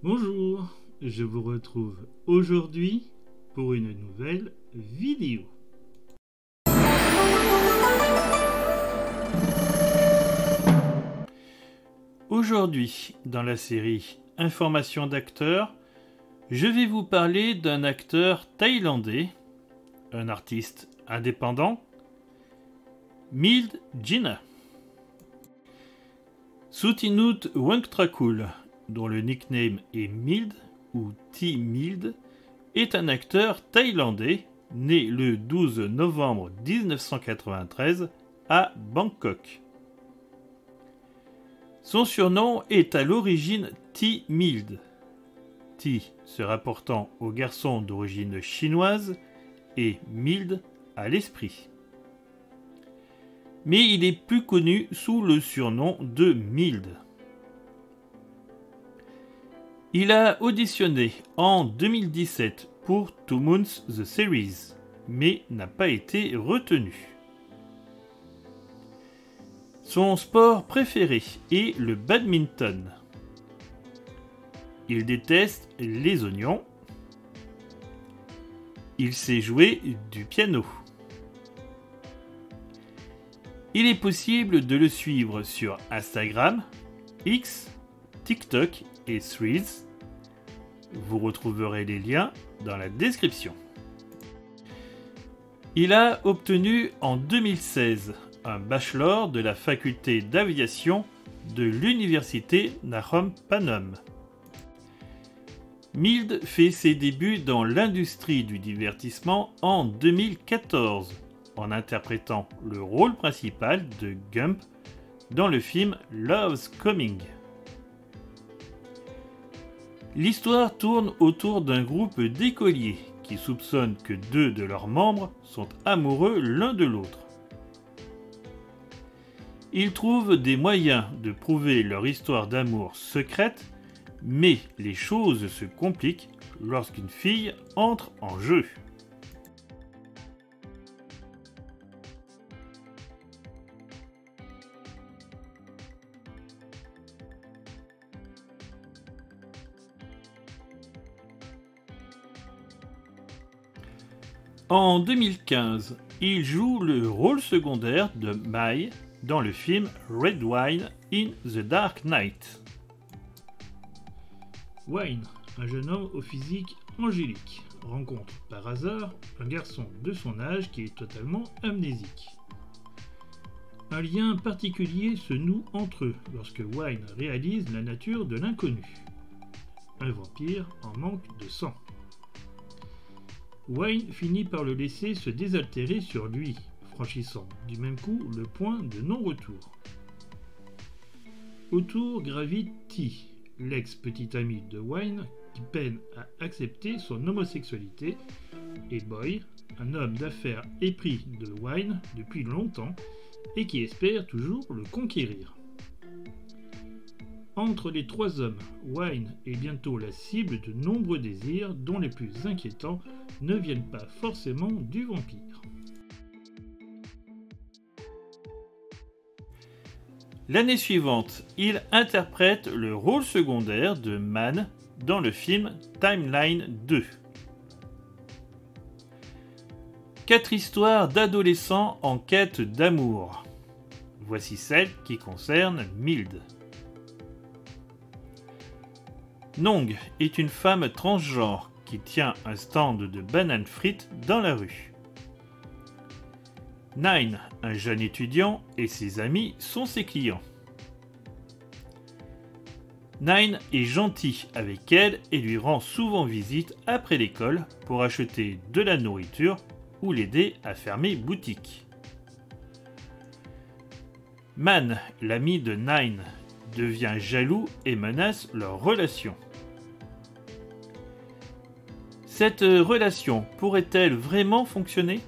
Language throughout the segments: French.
Bonjour, je vous retrouve aujourd'hui pour une nouvelle vidéo. Aujourd'hui, dans la série Informations d'acteurs, je vais vous parler d'un acteur thaïlandais, un artiste indépendant, Mild Jina. Sutinut Wangtrakul, dont le nickname est Mild ou T Mild, est un acteur thaïlandais né le 12 novembre 1993 à Bangkok. Son surnom est à l'origine T Mild, T se rapportant au garçon d'origine chinoise et Mild à l'esprit. Mais il est plus connu sous le surnom de Mild. Il a auditionné en 2017 pour Two Moons The Series, mais n'a pas été retenu. Son sport préféré est le badminton. Il déteste les oignons. Il sait jouer du piano. Il est possible de le suivre sur Instagram, X, TikTok et Threads. Vous retrouverez les liens dans la description. Il a obtenu en 2016 un bachelor de la faculté d'aviation de l'université Nakhon Pathom. Mild fait ses débuts dans l'industrie du divertissement en 2014 en interprétant le rôle principal de Gump dans le film Love's Coming. L'histoire tourne autour d'un groupe d'écoliers qui soupçonnent que deux de leurs membres sont amoureux l'un de l'autre. Ils trouvent des moyens de prouver leur histoire d'amour secrète, mais les choses se compliquent lorsqu'une fille entre en jeu. En 2015, il joue le rôle secondaire de Mai dans le film Red Wine in the Dark Knight. Wine, un jeune homme au physique angélique, rencontre par hasard un garçon de son âge qui est totalement amnésique. Un lien particulier se noue entre eux lorsque Wine réalise la nature de l'inconnu. Un vampire en manque de sang. Wine finit par le laisser se désaltérer sur lui, franchissant du même coup le point de non-retour. Autour gravite T, l'ex-petit ami de Wine qui peine à accepter son homosexualité, et Boy, un homme d'affaires épris de Wine depuis longtemps et qui espère toujours le conquérir. Entre les trois hommes, Wine est bientôt la cible de nombreux désirs dont les plus inquiétants ne viennent pas forcément du vampire. L'année suivante, il interprète le rôle secondaire de Man dans le film Timeline 2. 4 histoires d'adolescents en quête d'amour. Voici celle qui concerne Mild. Nong est une femme transgenre qui tient un stand de bananes frites dans la rue. Nine, un jeune étudiant, et ses amis sont ses clients. Nine est gentil avec elle et lui rend souvent visite après l'école pour acheter de la nourriture ou l'aider à fermer boutique. Man, l'ami de Nine, devient jaloux et menace leur relation. Cette relation pourrait-elle vraiment fonctionner ?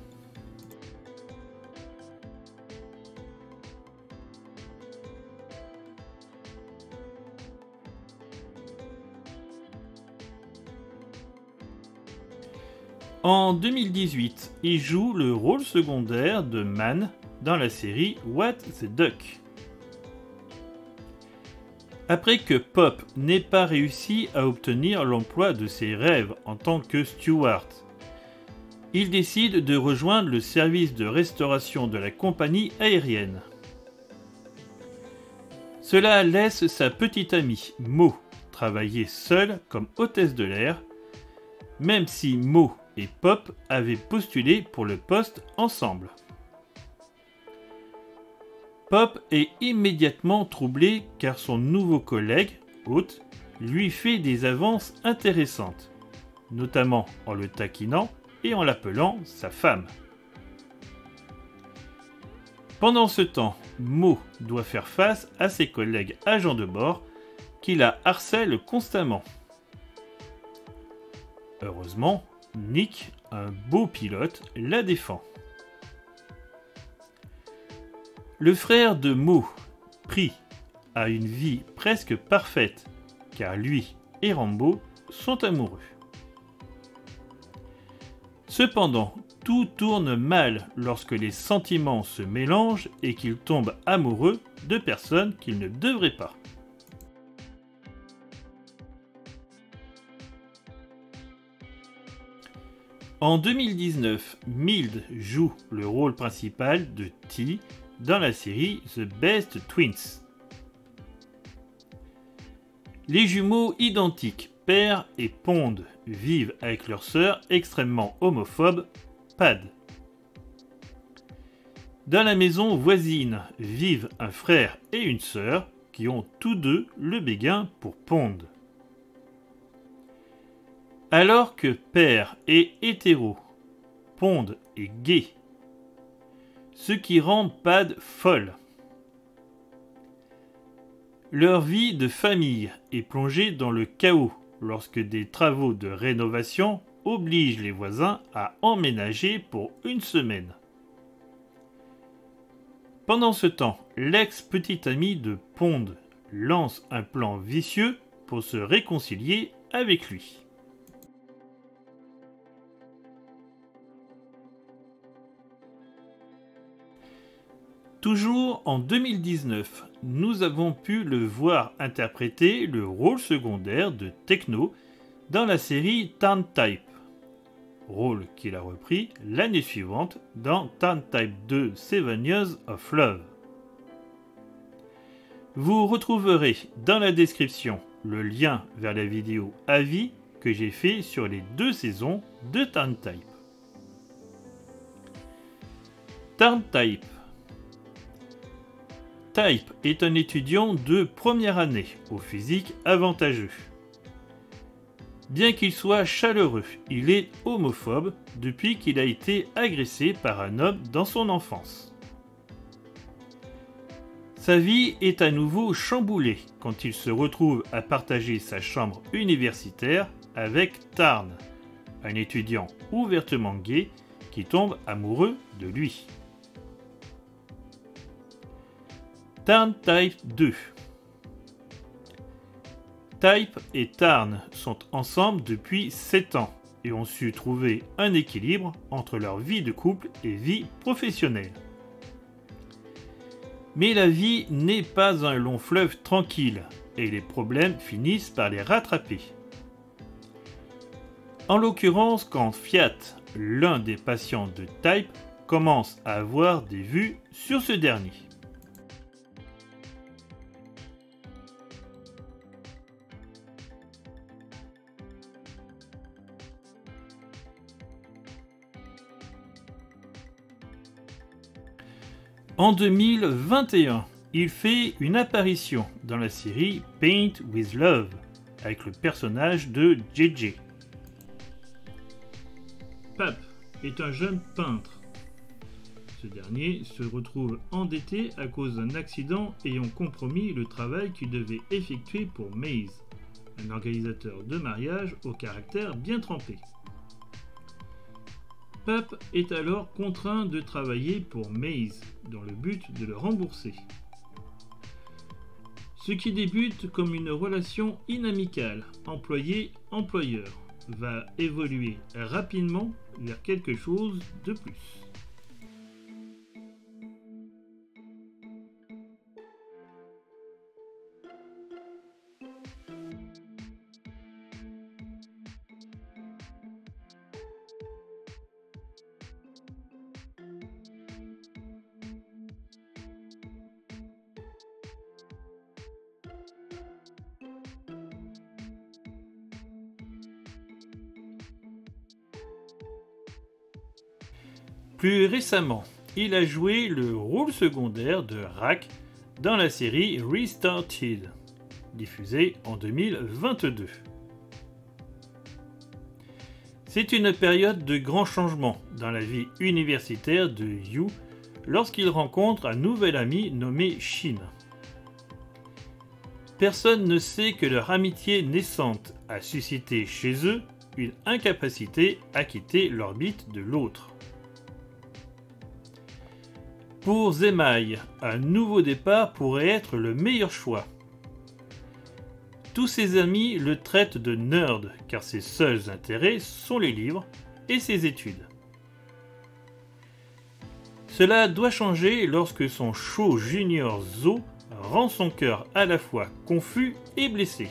En 2018, il joue le rôle secondaire de Man dans la série What the Duck. Après que Pop n'ait pas réussi à obtenir l'emploi de ses rêves en tant que steward, il décide de rejoindre le service de restauration de la compagnie aérienne. Cela laisse sa petite amie, Mo, travailler seule comme hôtesse de l'air, même si Mo et Pop avaient postulé pour le poste ensemble. Pop est immédiatement troublé car son nouveau collègue, hôte, lui fait des avances intéressantes, notamment en le taquinant et en l'appelant sa femme. Pendant ce temps, Mo doit faire face à ses collègues agents de bord qui la harcèlent constamment. Heureusement, Nick, un beau pilote, la défend. Le frère de Mo, Pri, a une vie presque parfaite car lui et Rambo sont amoureux. Cependant, tout tourne mal lorsque les sentiments se mélangent et qu'il tombe amoureux de personnes qu'il ne devrait pas. En 2019, Mild joue le rôle principal de T dans la série The Best Twins. Les jumeaux identiques, Per et Pond, vivent avec leur sœur extrêmement homophobe, Pad. Dans la maison voisine vivent un frère et une sœur qui ont tous deux le béguin pour Pond. Alors que Per est hétéro, Pond est gay, ce qui rend Pad folle. Leur vie de famille est plongée dans le chaos lorsque des travaux de rénovation obligent les voisins à emménager pour une semaine. Pendant ce temps, l'ex-petite amie de Pond lance un plan vicieux pour se réconcilier avec lui. Toujours en 2019, nous avons pu le voir interpréter le rôle secondaire de Techno dans la série Turn Type, rôle qu'il a repris l'année suivante dans Turn Type 2 7 Years of Love. Vous retrouverez dans la description le lien vers la vidéo avis que j'ai fait sur les 2 saisons de Turn Type. Turn Type. Type est un étudiant de première année au physique avantageux. Bien qu'il soit chaleureux, il est homophobe depuis qu'il a été agressé par un homme dans son enfance. Sa vie est à nouveau chamboulée quand il se retrouve à partager sa chambre universitaire avec Tarn, un étudiant ouvertement gay qui tombe amoureux de lui. Turn Type 2. Type et Tarn sont ensemble depuis 7 ans et ont su trouver un équilibre entre leur vie de couple et vie professionnelle. Mais la vie n'est pas un long fleuve tranquille et les problèmes finissent par les rattraper. En l'occurrence, quand Fiat, l'un des patients de Type, commence à avoir des vues sur ce dernier. En 2021, il fait une apparition dans la série Paint with Love avec le personnage de JJ. Pap est un jeune peintre. Ce dernier se retrouve endetté à cause d'un accident ayant compromis le travail qu'il devait effectuer pour Maze, un organisateur de mariage au caractère bien trempé. Pap est alors contraint de travailler pour Maze dans le but de le rembourser. Ce qui débute comme une relation inamicale employé-employeur va évoluer rapidement vers quelque chose de plus. Plus récemment, il a joué le rôle secondaire de Rack dans la série Restarted, diffusée en 2022. C'est une période de grands changements dans la vie universitaire de Yu lorsqu'il rencontre un nouvel ami nommé Shin. Personne ne sait que leur amitié naissante a suscité chez eux une incapacité à quitter l'orbite de l'autre. Pour Zemai, un nouveau départ pourrait être le meilleur choix. Tous ses amis le traitent de nerd car ses seuls intérêts sont les livres et ses études. Cela doit changer lorsque son show junior Zo rend son cœur à la fois confus et blessé.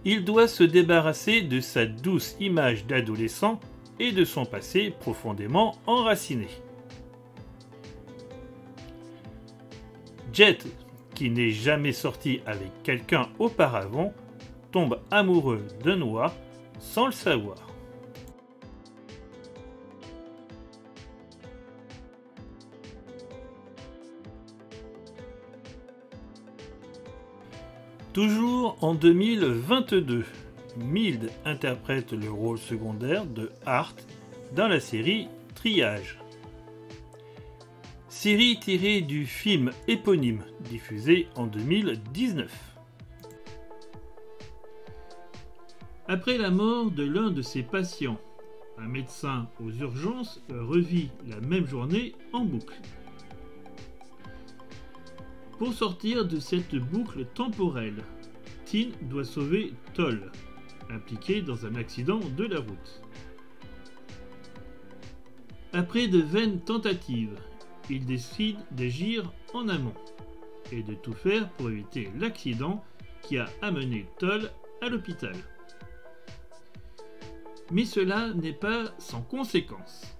Il doit se débarrasser de sa douce image d'adolescent et de son passé profondément enraciné. Jet, qui n'est jamais sorti avec quelqu'un auparavant, tombe amoureux de Noah sans le savoir. Toujours en 2022, Mild interprète le rôle secondaire de Hart dans la série Triage. Série tirée du film éponyme diffusé en 2019. Après la mort de l'un de ses patients, un médecin aux urgences revit la même journée en boucle. Pour sortir de cette boucle temporelle, Tin doit sauver Toll, impliqué dans un accident de la route. Après de vaines tentatives, il décide d'agir en amont et de tout faire pour éviter l'accident qui a amené Toll à l'hôpital. Mais cela n'est pas sans conséquences.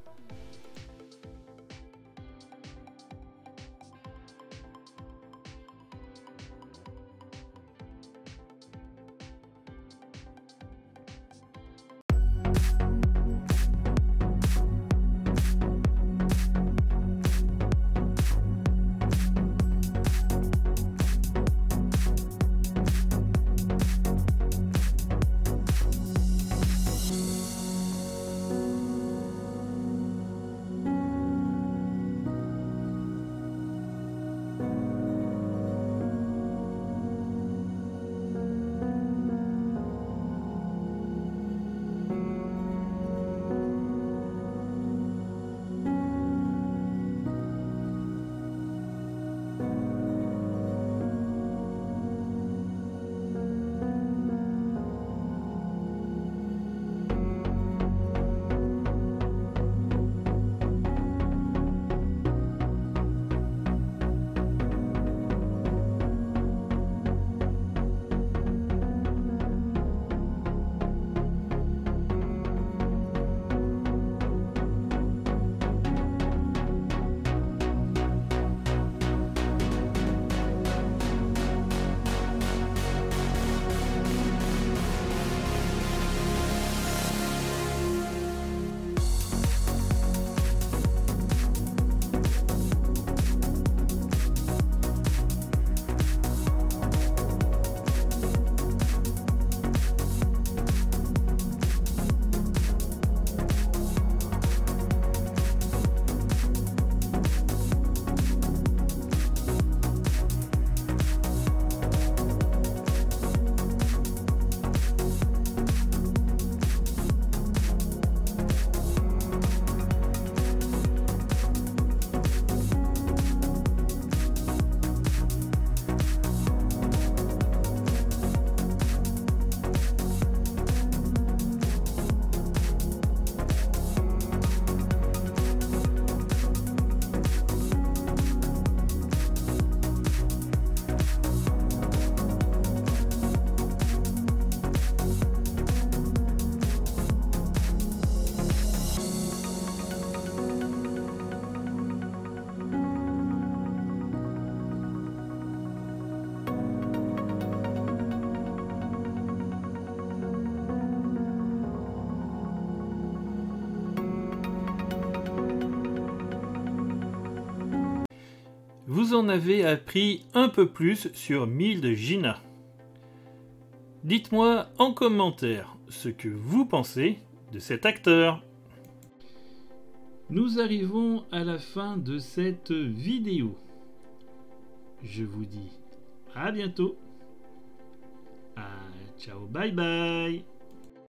vous en avez appris un peu plus sur Mild Gina. Dites-moi en commentaire ce que vous pensez de cet acteur. Nous arrivons à la fin de cette vidéo. Je vous dis à bientôt. Ciao, bye bye.